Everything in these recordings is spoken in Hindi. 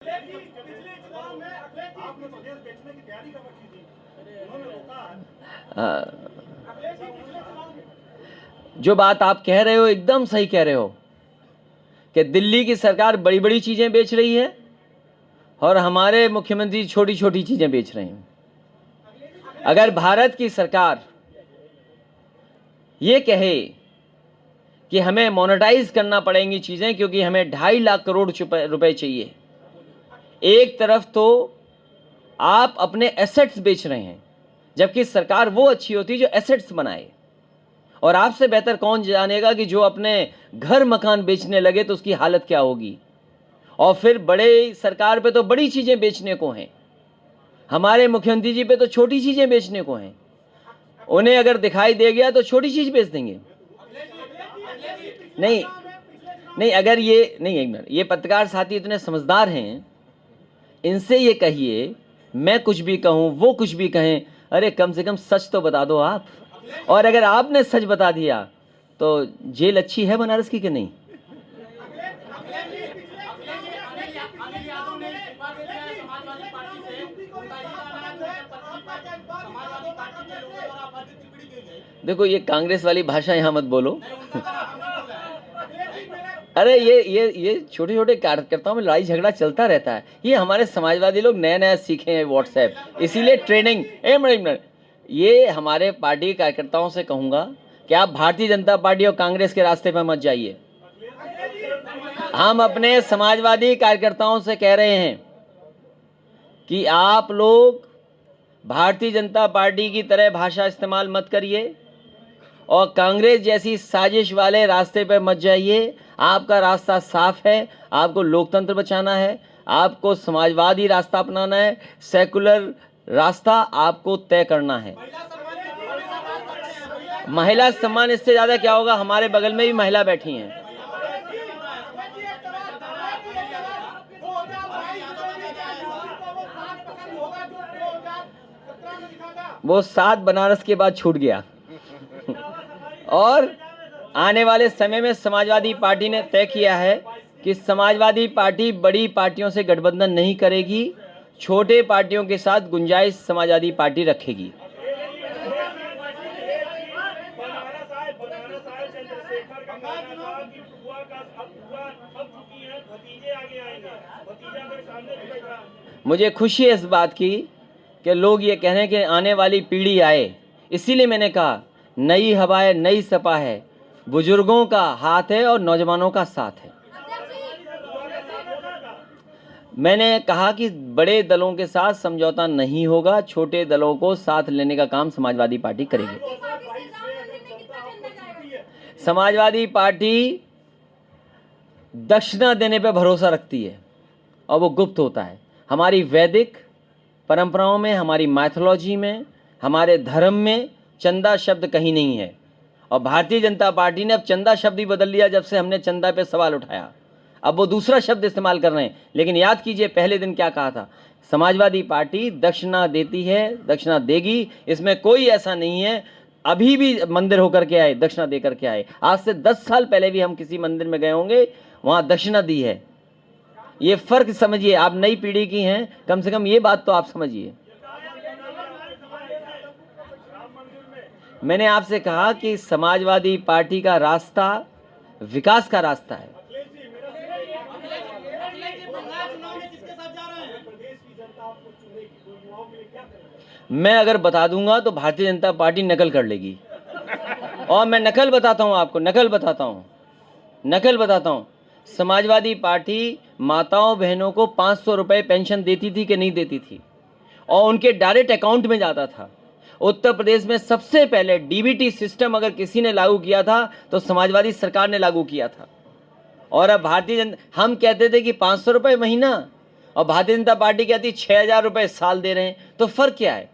जो बात आप कह रहे हो एकदम सही कह रहे हो कि दिल्ली की सरकार बड़ी बड़ी चीजें बेच रही है और हमारे मुख्यमंत्री छोटी छोटी चीजें बेच रहे हैं। अगर भारत की सरकार ये कहे कि हमें मोनेटाइज करना पड़ेंगी चीजें क्योंकि हमें 2.5 लाख करोड़ रुपए चाहिए, एक तरफ तो आप अपने एसेट्स बेच रहे हैं, जबकि सरकार वो अच्छी होती जो एसेट्स बनाए। और आपसे बेहतर कौन जानेगा कि जो अपने घर मकान बेचने लगे तो उसकी हालत क्या होगी। और फिर बड़े सरकार पे तो बड़ी चीजें बेचने को हैं, हमारे मुख्यमंत्री जी पे तो छोटी चीजें बेचने को हैं। उन्हें अगर दिखाई दे गया तो छोटी चीज बेच देंगे। नहीं नहीं, अगर ये नहीं, एक मिनट, ये पत्रकार साथी इतने समझदार हैं, इनसे ये कहिए मैं कुछ भी कहूं वो कुछ भी कहें, अरे कम से कम सच तो बता दो आप। और अगर आपने सच बता दिया तो जेल अच्छी है बनारस की कि नहीं? देखो, ये कांग्रेस वाली भाषा यहां मत बोलो। अरे ये छोटे छोटे कार्यकर्ताओं में लड़ाई झगड़ा चलता रहता है। ये हमारे समाजवादी लोग नया नया सीखे हैं व्हाट्सएप, इसीलिए ट्रेनिंग। मिनट, ये हमारे पार्टी कार्यकर्ताओं से कहूंगा कि आप भारतीय जनता पार्टी और कांग्रेस के रास्ते पर मत जाइए। हम अपने समाजवादी कार्यकर्ताओं से कह रहे हैं कि आप लोग भारतीय जनता पार्टी की तरह भाषा इस्तेमाल मत करिए और कांग्रेस जैसी साजिश वाले रास्ते पर मत जाइए। आपका रास्ता साफ है, आपको लोकतंत्र बचाना है, आपको समाजवादी रास्ता अपनाना है, सेकुलर रास्ता आपको तय करना है। महिला सम्मान इससे ज्यादा क्या होगा? हमारे बगल में भी महिला बैठी हैं। वो 7 बनारस के बाद छूट गया। और आने वाले समय में समाजवादी पार्टी ने तय किया है कि समाजवादी पार्टी बड़ी पार्टियों से गठबंधन नहीं करेगी, छोटे पार्टियों के साथ गुंजाइश समाजवादी पार्टी रखेगी। मुझे खुशी है इस बात की कि लोग ये कह रहे हैं कि आने वाली पीढ़ी आए, इसीलिए मैंने कहा नई हवा है, नई सपा है, बुजुर्गों का हाथ है और नौजवानों का साथ है। मैंने कहा कि बड़े दलों के साथ समझौता नहीं होगा, छोटे दलों को साथ लेने का काम समाजवादी पार्टी करेगी। समाजवादी पार्टी दक्षिणा देने पर भरोसा रखती है और वो गुप्त होता है। हमारी वैदिक परंपराओं में, हमारी माइथोलॉजी में, हमारे धर्म में चंदा शब्द कहीं नहीं है। और भारतीय जनता पार्टी ने अब चंदा शब्द ही बदल लिया जब से हमने चंदा पे सवाल उठाया। अब वो दूसरा शब्द इस्तेमाल कर रहे हैं। लेकिन याद कीजिए पहले दिन क्या कहा था, समाजवादी पार्टी दक्षिणा देती है, दक्षिणा देगी, इसमें कोई ऐसा नहीं है। अभी भी मंदिर होकर के आए, दक्षिणा दे करके आए। आज से 10 साल पहले भी हम किसी मंदिर में गए होंगे, वहां दक्षिणा दी है। ये फर्क समझिए, आप नई पीढ़ी की हैं, कम से कम ये बात तो आप समझिए। मैंने आपसे कहा कि समाजवादी पार्टी का रास्ता विकास का रास्ता है। मैं अगर बता दूंगा तो भारतीय जनता पार्टी नकल कर लेगी। और मैं नकल बताता हूं आपको, नकल बताता हूं। समाजवादी पार्टी माताओं बहनों को 500 रुपए पेंशन देती थी कि नहीं देती थी, और उनके डायरेक्ट अकाउंट में जाता था। उत्तर प्रदेश में सबसे पहले डीबीटी सिस्टम अगर किसी ने लागू किया था तो समाजवादी सरकार ने लागू किया था। और अब हम कहते थे कि 500 रुपए महीना, और भारतीय जनता पार्टी कहती 6000 रुपए साल दे रहे हैं। तो फर्क क्या है?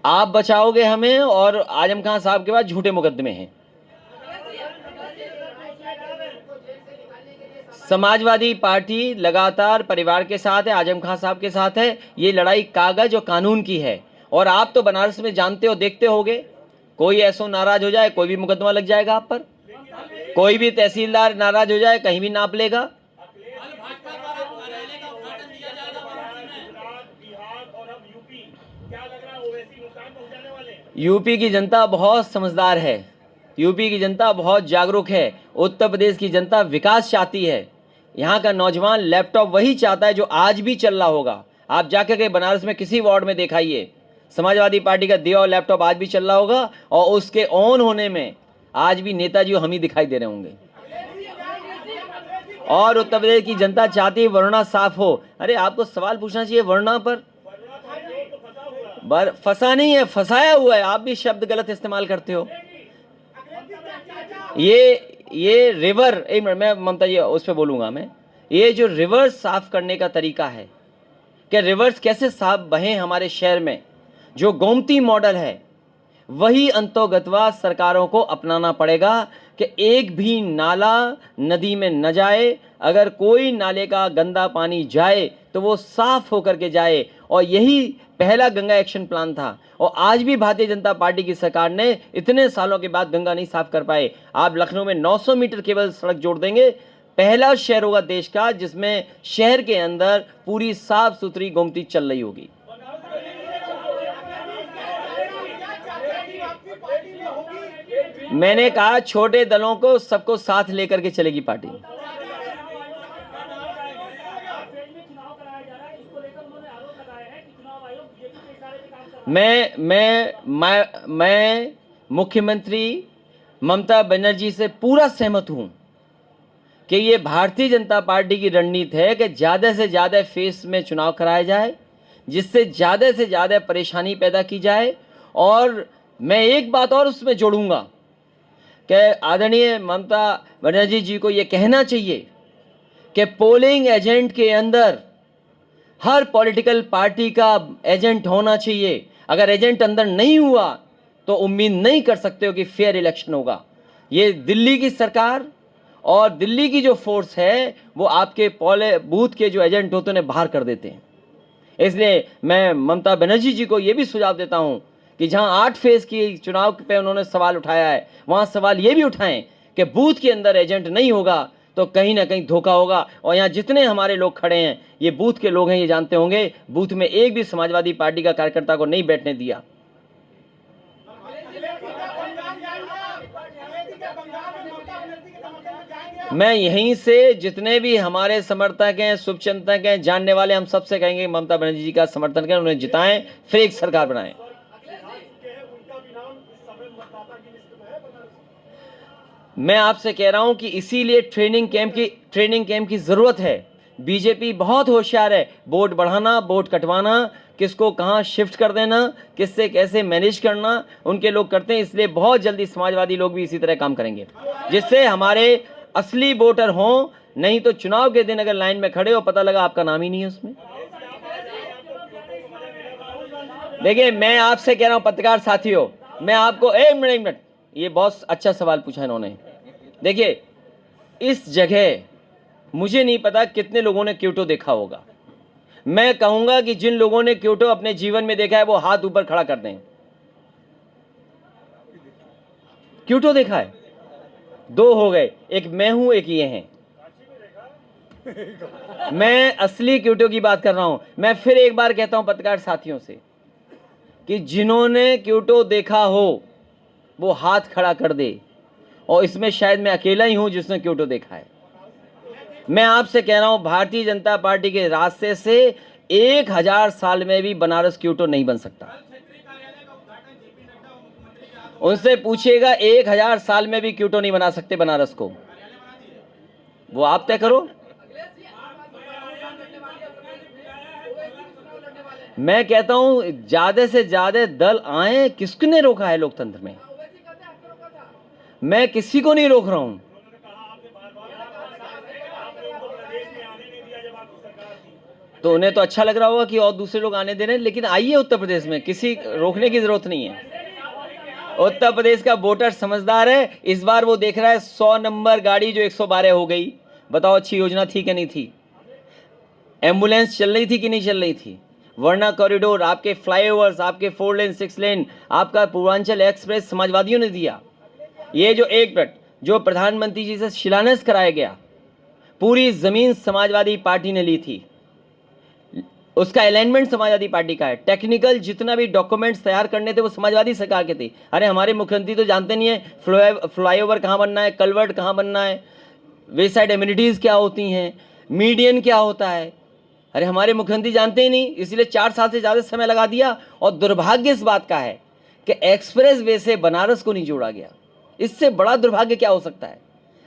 आप बचाओगे हमें, और आजम खान साहब के पास झूठे मुकदमे हैं। समाजवादी पार्टी लगातार परिवार के साथ है, आजम खान साहब के साथ है। ये लड़ाई कागज और कानून की है। और आप तो बनारस में जानते हो, देखते होगे, कोई ऐसो नाराज हो जाए, कोई भी मुकदमा लग जाएगा आप पर। कोई भी तहसीलदार नाराज हो जाए, कहीं भी नाप लेगा। यूपी की जनता बहुत समझदार है, यूपी की जनता बहुत जागरूक है, उत्तर प्रदेश की जनता विकास चाहती है। यहाँ का नौजवान लैपटॉप वही चाहता है जो आज भी चल रहा होगा। आप जाकर के बनारस में किसी वार्ड में दिखाइए, समाजवादी पार्टी का दिया हुआ लैपटॉप आज भी चल रहा होगा, और उसके ऑन होने में आज भी नेताजी हम ही दिखाई दे रहे होंगे। और उत्तर प्रदेश की जनता चाहती है वरुणा साफ हो। अरे आपको सवाल पूछना चाहिए वरुणा पर, फंसा नहीं है, फंसाया हुआ है। आप भी शब्द गलत इस्तेमाल करते हो। ये रिवर, एक मिनट मैं ममता जी उस पर बोलूंगा मैं। ये जो रिवर्स साफ करने का तरीका है कि रिवर्स कैसे साफ बहे हमारे शहर में, जो गोमती मॉडल है, वही अंतोगतवा सरकारों को अपनाना पड़ेगा कि एक भी नाला नदी में न जाए। अगर कोई नाले का गंदा पानी जाए तो वो साफ होकर के जाए, और यही पहला गंगा एक्शन प्लान था। और आज भी भारतीय जनता पार्टी की सरकार ने इतने सालों के बाद गंगा नहीं साफ कर पाए। आप लखनऊ में 900 मीटर केवल सड़क जोड़ देंगे, पहला शहर होगा देश का जिसमें शहर के अंदर पूरी साफ सुथरी गोमती चल रही होगी। मैंने कहा छोटे दलों को सबको साथ लेकर के चलेगी पार्टी। मैं मुख्यमंत्री ममता बनर्जी से पूरा सहमत हूं कि ये भारतीय जनता पार्टी की रणनीति है कि ज़्यादा से ज़्यादा फेस में चुनाव कराया जाए, जिससे ज़्यादा से ज़्यादा परेशानी पैदा की जाए। और मैं एक बात और उसमें जोड़ूंगा कि आदरणीय ममता बनर्जी जी को ये कहना चाहिए कि पोलिंग एजेंट के अंदर हर पॉलिटिकल पार्टी का एजेंट होना चाहिए। अगर एजेंट अंदर नहीं हुआ तो उम्मीद नहीं कर सकते हो कि फेयर इलेक्शन होगा। ये दिल्ली की सरकार और दिल्ली की जो फोर्स है वो आपके बूथ के जो एजेंट होते हैं उन्हें बाहर कर देते हैं। इसलिए मैं ममता बनर्जी जी को ये भी सुझाव देता हूं कि जहां 8 फेज की चुनाव पे उन्होंने सवाल उठाया है, वहां सवाल ये भी उठाएं कि बूथ के अंदर एजेंट नहीं होगा तो कहीं ना कहीं धोखा होगा। और यहाँ जितने हमारे लोग खड़े हैं ये बूथ के लोग हैं, ये जानते होंगे बूथ में एक भी समाजवादी पार्टी का कार्यकर्ता को नहीं बैठने दिया। मैं यहीं से जितने भी हमारे समर्थक हैं, शुभचिंतक हैं, जानने वाले, हम सबसे कहेंगे ममता बनर्जी जी का समर्थन करें, उन्हें जिताएं, फिर एक सरकार बनाएं। मैं आपसे कह रहा हूं कि इसीलिए ट्रेनिंग कैंप की जरूरत है। बीजेपी बहुत होशियार है, वोट बढ़ाना, वोट कटवाना, किसको कहां शिफ्ट कर देना, किससे कैसे मैनेज करना, उनके लोग करते हैं। इसलिए बहुत जल्दी समाजवादी लोग भी इसी तरह काम करेंगे जिससे हमारे असली वोटर हों। नहीं तो चुनाव के दिन अगर लाइन में खड़े हो, पता लगा आपका नाम ही नहीं है उसमें। देखिए मैं आपसे कह रहा हूं पत्रकार साथियों, मैं आपको एक मिनट, ये बहुत अच्छा सवाल पूछा इन्होंने। देखिए इस जगह मुझे नहीं पता कितने लोगों ने क्योटो देखा होगा। मैं कहूंगा कि जिन लोगों ने क्योटो अपने जीवन में देखा है वो हाथ ऊपर खड़ा कर दें। क्योटो देखा है? 2 हो गए, एक मैं हूं, एक ये हैं। मैं असली क्योटो की बात कर रहा हूं। मैं फिर एक बार कहता हूं पत्रकार साथियों से कि जिन्होंने क्योटो देखा हो वो हाथ खड़ा कर दे, और इसमें शायद मैं अकेला ही हूं जिसने क्योटो देखा है। मैं आपसे कह रहा हूं भारतीय जनता पार्टी के रास्ते से 1000 साल में भी बनारस क्योटो नहीं बन सकता। उनसे पूछिएगा 1000 साल में भी क्योटो नहीं बना सकते बनारस को, वो आप तय करो। मैं कहता हूं ज्यादा से ज्यादा दल आए, किसने रोका है लोकतंत्र में? मैं किसी को नहीं रोक रहा हूं। तो उन्हें तो अच्छा लग रहा होगा कि और दूसरे लोग आने दे रहे हैं, लेकिन आइए उत्तर प्रदेश में, किसी रोकने की जरूरत नहीं है। उत्तर प्रदेश का वोटर समझदार है। इस बार वो देख रहा है 100 नंबर गाड़ी जो 112 हो गई। बताओ अच्छी योजना थी कि नहीं थी? एम्बुलेंस चल रही थी कि नहीं चल रही थी? वर्ना कॉरिडोर, आपके फ्लाईओवर्स, आपके 4 लेन 6 लेन, आपका पूर्वांचल एक्सप्रेस समाजवादियों ने दिया। ये जो एक मिनट जो प्रधानमंत्री जी से शिलान्यास कराया गया, पूरी ज़मीन समाजवादी पार्टी ने ली थी, उसका अलाइनमेंट समाजवादी पार्टी का है। टेक्निकल जितना भी डॉक्यूमेंट्स तैयार करने थे वो समाजवादी सरकार के थे। अरे हमारे मुख्यमंत्री तो जानते नहीं है फ्लाईओवर कहाँ बनना है, कलवर्ट कहाँ बनना है, वे साइड एमिनिटीज़ क्या होती हैं, मीडियन क्या होता है। अरे हमारे मुख्यमंत्री जानते ही नहीं, इसलिए 4 साल से ज़्यादा समय लगा दिया। और दुर्भाग्य इस बात का है कि एक्सप्रेस वे से बनारस को नहीं जोड़ा गया। इससे बड़ा दुर्भाग्य क्या हो सकता है?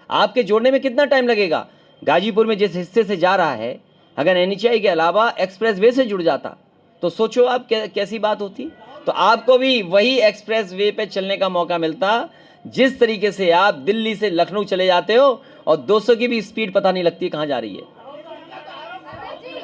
आपके जोड़ने में कितना टाइम लगेगा? गाजीपुर में जिस हिस्से से जा रहा है, अगर एनएचएआई के अलावा एक्सप्रेस वे से जुड़ जाता तो सोचो आप कैसी बात होती। तो आपको भी वही एक्सप्रेस वे पे चलने का मौका मिलता जिस तरीके से आप दिल्ली से लखनऊ चले जाते हो और 200 की भी स्पीड पता नहीं लगती कहाँ जा रही है।